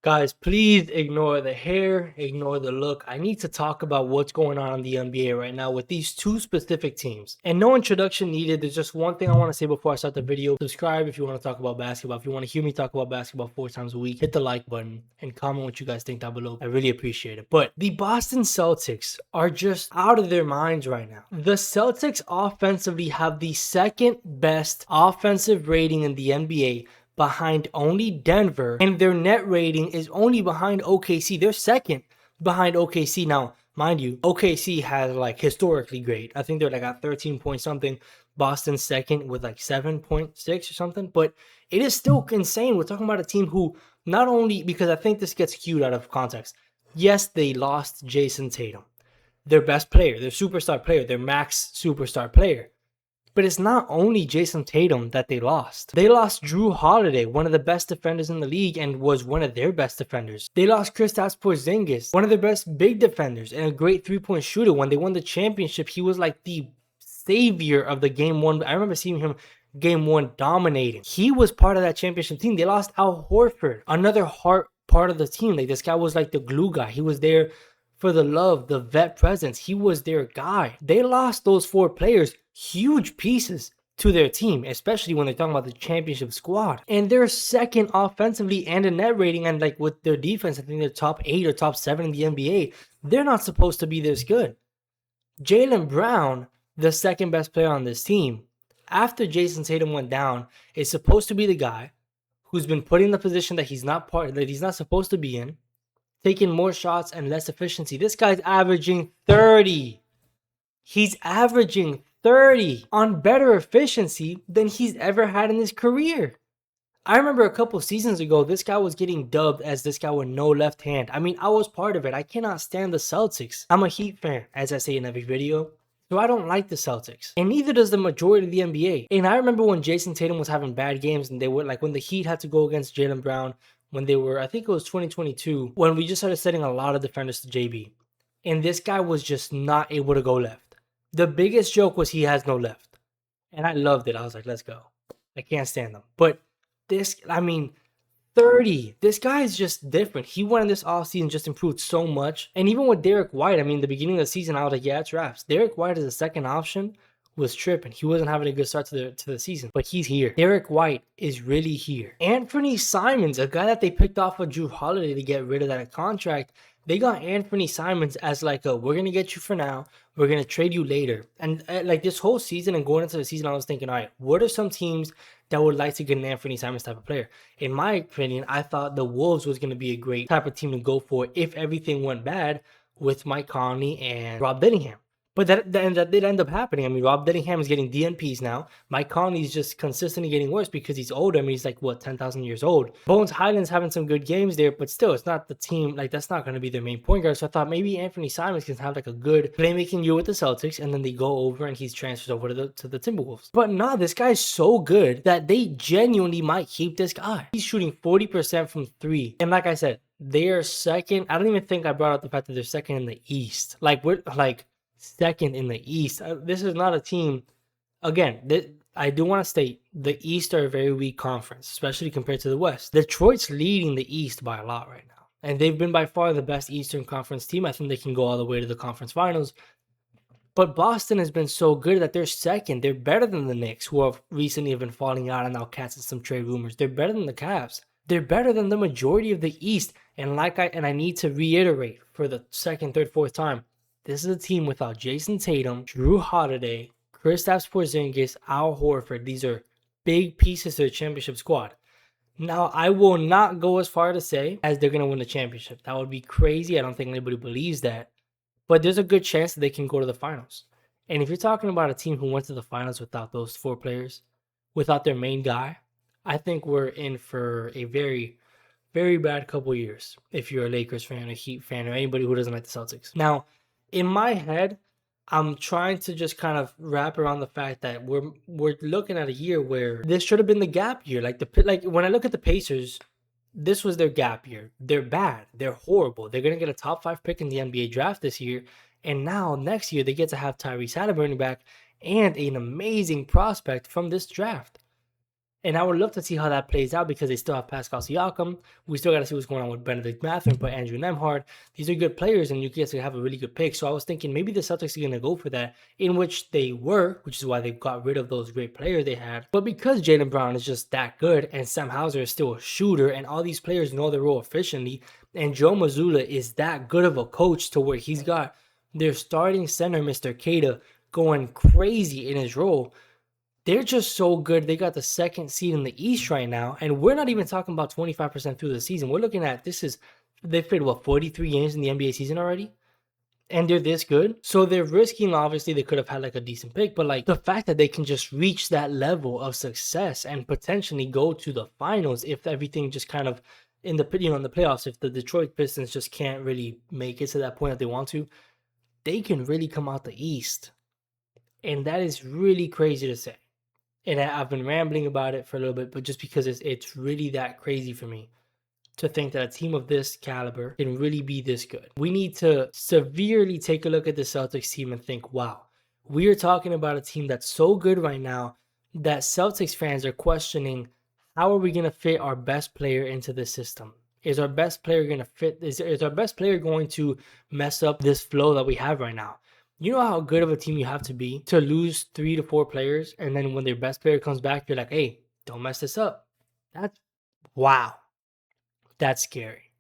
Guys, please ignore the hair, ignore the look. I need to talk about what's going on in the NBA right now with these two specific teams. And no introduction needed. There's just one thing I want to say before I start the video. Subscribe if you want to talk about basketball. If you want to hear me talk about basketball 4 times a week, hit the like button and comment what you guys think down below. I really appreciate it. But the Boston Celtics are just out of their minds right now. The Celtics offensively have the second best offensive rating in the NBA, behind only Denver, and their net rating is only behind OKC. They're second behind OKC. Now, mind you, OKC has like historically great. I think they're like at 13 point something. Boston's second with like 7.6 or something. But it is still insane. We're talking about a team who not only, because I think this gets skewed out of context. Yes, they lost Jason Tatum, their best player, their superstar player, their max superstar player. But it's not only Jason Tatum that they lost. They lost Drew Holiday, one of the best defenders in the league and was one of their best defenders. They lost Kristaps Porzingis, one of their best big defenders and a great three-point shooter. When they won the championship, he was like the savior of the game one. I remember seeing him game one dominating. He was part of that championship team. They lost Al Horford, another part of the team. Like, this guy was like the glue guy. He was there for the love, the vet presence. He was their guy. They lost those 4 players, huge pieces to their team, especially when they're talking about the championship squad. And they're second offensively and in net rating, and like with their defense, I think they're top 8 or top 7 in the NBA. They're not supposed to be this good. Jaylen Brown, the second best player on this team, after Jason Tatum went down, is supposed to be the guy who's been put in the position that he's not supposed to be in, taking more shots and less efficiency. This guy's averaging 30. He's averaging 30 on better efficiency than he's ever had in his career. I remember a couple seasons ago, this guy was getting dubbed as this guy with no left hand. I mean, I was part of it. I cannot stand the Celtics. I'm a Heat fan, as I say in every video. So I don't like the Celtics. And neither does the majority of the NBA. And I remember when Jason Tatum was having bad games and they were like when the Heat had to go against Jaylen Brown, when they were, I think it was 2022, when we just started setting a lot of defenders to JB. And this guy was just not able to go left. The biggest joke was he has no left. And I loved it. I was like, let's go. I can't stand them. But this, I mean, 30. This guy is just different. He went in this offseason, just improved so much. And even with Derek White, I mean, the beginning of the season, I was like, yeah, it's wraps. Derek White as a second option was tripping. He wasn't having a good start to the season, but he's here. Derek White is really here. Anthony Simons, a guy that they picked off of Drew Holiday to get rid of that contract. They got Anthony Simons as like a, we're going to get you for now. We're going to trade you later. And like this whole season and going into the season, I was thinking, all right, what are some teams that would like to get an Anthony Simons type of player? In my opinion, I thought the Wolves was going to be a great type of team to go for if everything went bad with Mike Conley and Rob Dillingham. But that did end up happening. I mean, Rob Dillingham is getting DNPs now. Mike Conley is just consistently getting worse because he's older. I mean, he's like, what, 10,000 years old. Bones Highland's having some good games there, but still, it's not the team. Like, that's not going to be their main point guard. So I thought maybe Anthony Simons can have like a good playmaking year with the Celtics, and then they go over and he's transferred over to the Timberwolves. But no, this guy's so good that they genuinely might keep this guy. He's shooting 40% from 3. And like I said, they're second. I don't even think I brought up the fact that they're second in the East. Like, we're like second in the East. This is not a team. Again, I do want to state the East are a very weak conference, especially compared to the West. Detroit's leading the East by a lot right now, and they've been by far the best Eastern Conference team. I think they can go all the way to the conference finals. But Boston has been so good that they're second. They're better than the Knicks, who have recently been falling out and now catching some trade rumors. They're better than the Cavs. They're better than the majority of the East. And I need to reiterate for the second, third, fourth time, this is a team without Jason Tatum, Drew Holiday, Kristaps Porzingis, Al Horford. These are big pieces to the championship squad. Now, I will not go as far to say as they're going to win the championship. That would be crazy. I don't think anybody believes that. But there's a good chance that they can go to the finals. And if you're talking about a team who went to the finals without those 4 players, without their main guy, I think we're in for a very, very bad couple years if you're a Lakers fan, a Heat fan, or anybody who doesn't like the Celtics. Now, in my head, I'm trying to just kind of wrap around the fact that we're looking at a year where this should have been the gap year. Like when I look at the Pacers, this was their gap year. They're bad. They're horrible. They're gonna get a top 5 pick in the NBA draft this year, and now next year they get to have Tyrese Halliburton back and an amazing prospect from this draft. And I would love to see how that plays out because they still have Pascal Siakam. We still got to see what's going on with Benedict Mathurin, but Andrew Nemhard. These are good players, and you guys have a really good pick. So I was thinking maybe the Celtics are going to go for that, in which they were, which is why they got rid of those great players they had. But because Jaylen Brown is just that good, and Sam Hauser is still a shooter, and all these players know their role efficiently, and Joe Mazzulla is that good of a coach to where he's got their starting center, Mr. Keita, going crazy in his role. They're just so good. They got the second seed in the East right now, and we're not even talking about 25% through the season. We're looking at they've played, 43 games in the NBA season already? And they're this good. So they're risking, obviously, they could have had like a decent pick, but like the fact that they can just reach that level of success and potentially go to the finals if everything just kind of in the playoffs, if the Detroit Pistons just can't really make it to that point that they want to, they can really come out the East. And that is really crazy to say. And I've been rambling about it for a little bit, but just because it's really that crazy for me to think that a team of this caliber can really be this good. We need to severely take a look at the Celtics team and think, wow, we are talking about a team that's so good right now that Celtics fans are questioning, how are we going to fit our best player into the system? Is our best player going to fit? Is our best player going to mess up this flow that we have right now? You know how good of a team you have to be to lose 3 to 4 players, and then when their best player comes back, you're like, hey, don't mess this up. That's wow. That's scary.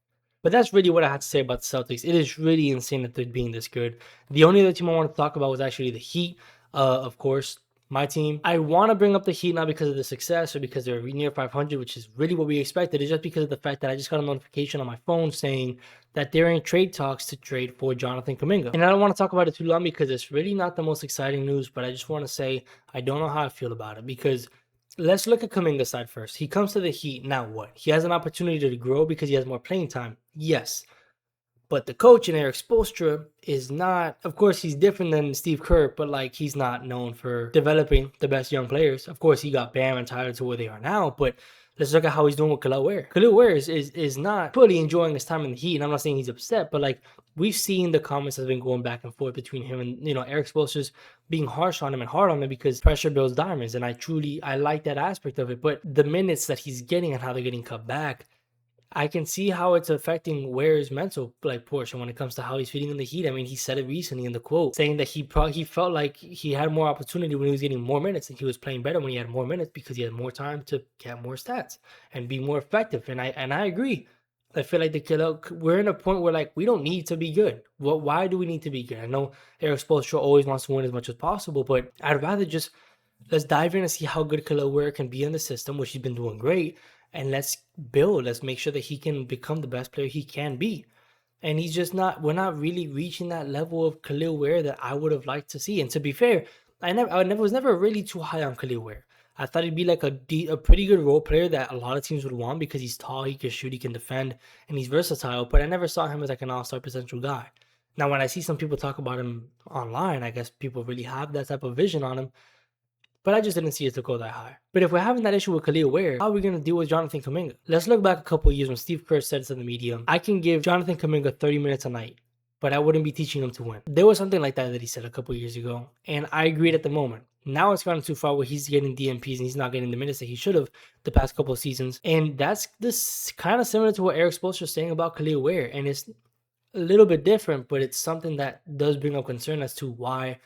But that's really what I had to say about the Celtics. It is really insane that they're being this good. The only other team I want to talk about was actually the Heat. Of course, my team. I want to bring up the Heat not because of the success or because they're near 500, which is really what we expected. It's just because of the fact that I just got a notification on my phone saying that they're in trade talks to trade for Jonathan Kuminga. And I don't want to talk about it too long because it's really not the most exciting news, but I just want to say I don't know how I feel about it because let's look at Kuminga's side first. He comes to the Heat, now what? He has an opportunity to grow because he has more playing time. Yes. But the coach in Eric Spoelstra is not, of course, he's different than Steve Kerr, but like he's not known for developing the best young players. Of course, he got Bam and Tyler to where they are now, but let's look at how he's doing with Khalil Ware. Khalil Ware is not fully enjoying his time in the Heat, and I'm not saying he's upset, but like we've seen the comments that's been going back and forth between him and Eric Spoelstra's being harsh on him and hard on him because pressure builds diamonds, and I like that aspect of it. But the minutes that he's getting and how they're getting cut back, I can see how it's affecting Ware's mental portion when it comes to how he's feeling in the Heat. I mean, he said it recently in the quote, saying that he felt like he had more opportunity when he was getting more minutes, and he was playing better when he had more minutes because he had more time to get more stats and be more effective. And I agree. I feel like we're in a point where like we don't need to be good. Well, why do we need to be good? I know Eric Spoelstra always wants to win as much as possible, but I'd rather just let's dive in and see how good Khalil Ware can be in the system, which he's been doing great. And let's make sure that he can become the best player he can be. And we're not really reaching that level of Khalil Ware that I would have liked to see. And to be fair, I was never really too high on Khalil Ware. I thought he'd be like a pretty good role player that a lot of teams would want because he's tall, he can shoot, he can defend, and he's versatile. But I never saw him as like an all-star potential guy. Now, when I see some people talk about him online, I guess people really have that type of vision on him. But I just didn't see it to go that high. But if we're having that issue with Khalil Ware, how are we going to deal with Jonathan Kuminga? Let's look back a couple of years when Steve Kerr said to the media, I can give Jonathan Kuminga 30 minutes a night, but I wouldn't be teaching him to win. There was something like that he said a couple of years ago, and I agreed at the moment. Now it's gone too far where he's getting DMPs and he's not getting the minutes that he should have the past couple of seasons. And that's this kind of similar to what Eric Spoelstra is saying about Khalil Ware. And it's a little bit different, but it's something that does bring up concern as to why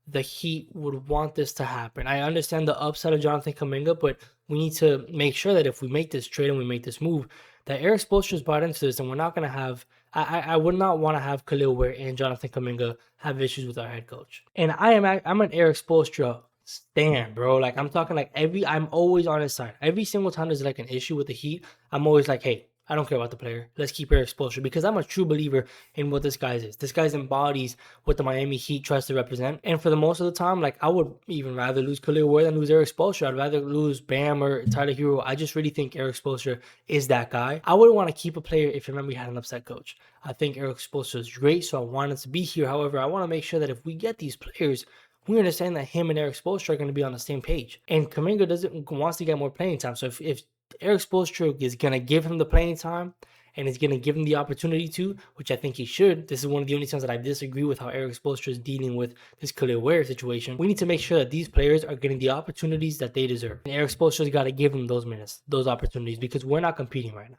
the Heat would want this to happen. I understand the upside of Jonathan Kuminga, but we need to make sure that if we make this trade and we make this move, that Eric Spoelstra is bought into this, and we're not going to have. I would not want to have Khalil Ware and Jonathan Kuminga have issues with our head coach. And I'm an Eric Spoelstra stan, bro. Like I'm talking like I'm always on his side. Every single time there's like an issue with the Heat, I'm always like, hey, I don't care about the player. Let's keep Eric Spoelstra because I'm a true believer in what this guy is. This guy embodies what the Miami Heat tries to represent. And for the most of the time, like I would even rather lose Khalil Ware than lose Eric Spoelstra. I'd rather lose Bam or Tyler Hero. I just really think Eric Spoelstra is that guy. I wouldn't want to keep a player if you remember we had an upset coach. I think Eric Spoelstra is great, so I want him to be here. However, I want to make sure that if we get these players, we understand that him and Eric Spoelstra are going to be on the same page. And Kuminga wants to get more playing time. So if Eric Spoelstra is going to give him the playing time and is going to give him the opportunity to, which I think he should. This is one of the only times that I disagree with how Eric Spoelstra is dealing with this Khalil Ware situation. We need to make sure that these players are getting the opportunities that they deserve. And Eric Spoelstra's got to give them those minutes, those opportunities, because we're not competing right now.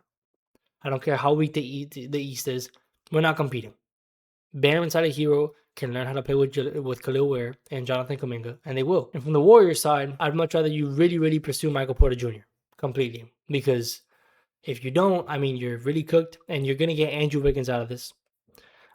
I don't care how weak the East is. We're not competing. Bam inside a hero can learn how to play with Khalil Ware and Jonathan Kuminga, and they will. And from the Warriors side, I'd much rather you really pursue Michael Porter Jr. completely, because if you don't, I mean, you're really cooked, and you're gonna get Andrew Wiggins out of this.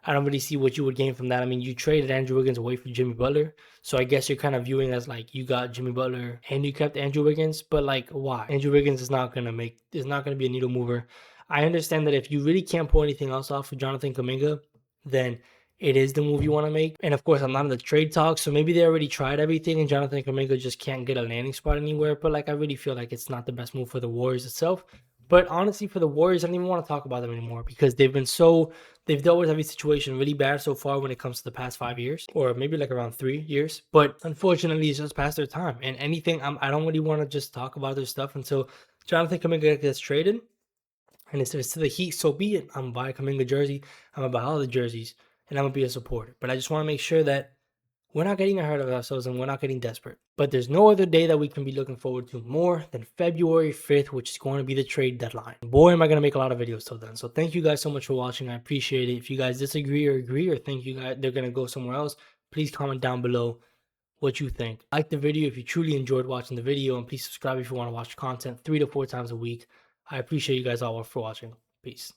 I don't really see what you would gain from that. I mean, you traded Andrew Wiggins away for Jimmy Butler, so I guess you're kind of viewing as like you got Jimmy Butler and you kept Andrew Wiggins, but like why? Andrew Wiggins is not gonna be a needle mover. I understand that if you really can't pull anything else off of Jonathan Kuminga, then it is the move you want to make. And of course, I'm not in the trade talk, so maybe they already tried everything and Jonathan Kuminga just can't get a landing spot anywhere. But like, I really feel like it's not the best move for the Warriors itself. But honestly, for the Warriors, I don't even want to talk about them anymore because they've dealt with every situation really bad so far when it comes to the past 5 years, or maybe like around 3 years. But unfortunately, it's just past their time. And anything, I don't really want to just talk about their stuff until Jonathan Kuminga gets traded. And if it's to the Heat, so be it. I'm buying a Kuminga jersey. I'm gonna buy all the jerseys, and I'm gonna be a supporter. But I just want to make sure that we're not getting ahead of ourselves and we're not getting desperate. But there's no other day that we can be looking forward to more than February 5th, which is going to be the trade deadline. Boy, am I going to make a lot of videos till then. So thank you guys so much for watching. I appreciate it. If you guys disagree or agree or think you guys they're going to go somewhere else, please comment down below what you think. Like the video if you truly enjoyed watching the video, and please subscribe if you want to watch content 3 to 4 times a week. I appreciate you guys all for watching. Peace.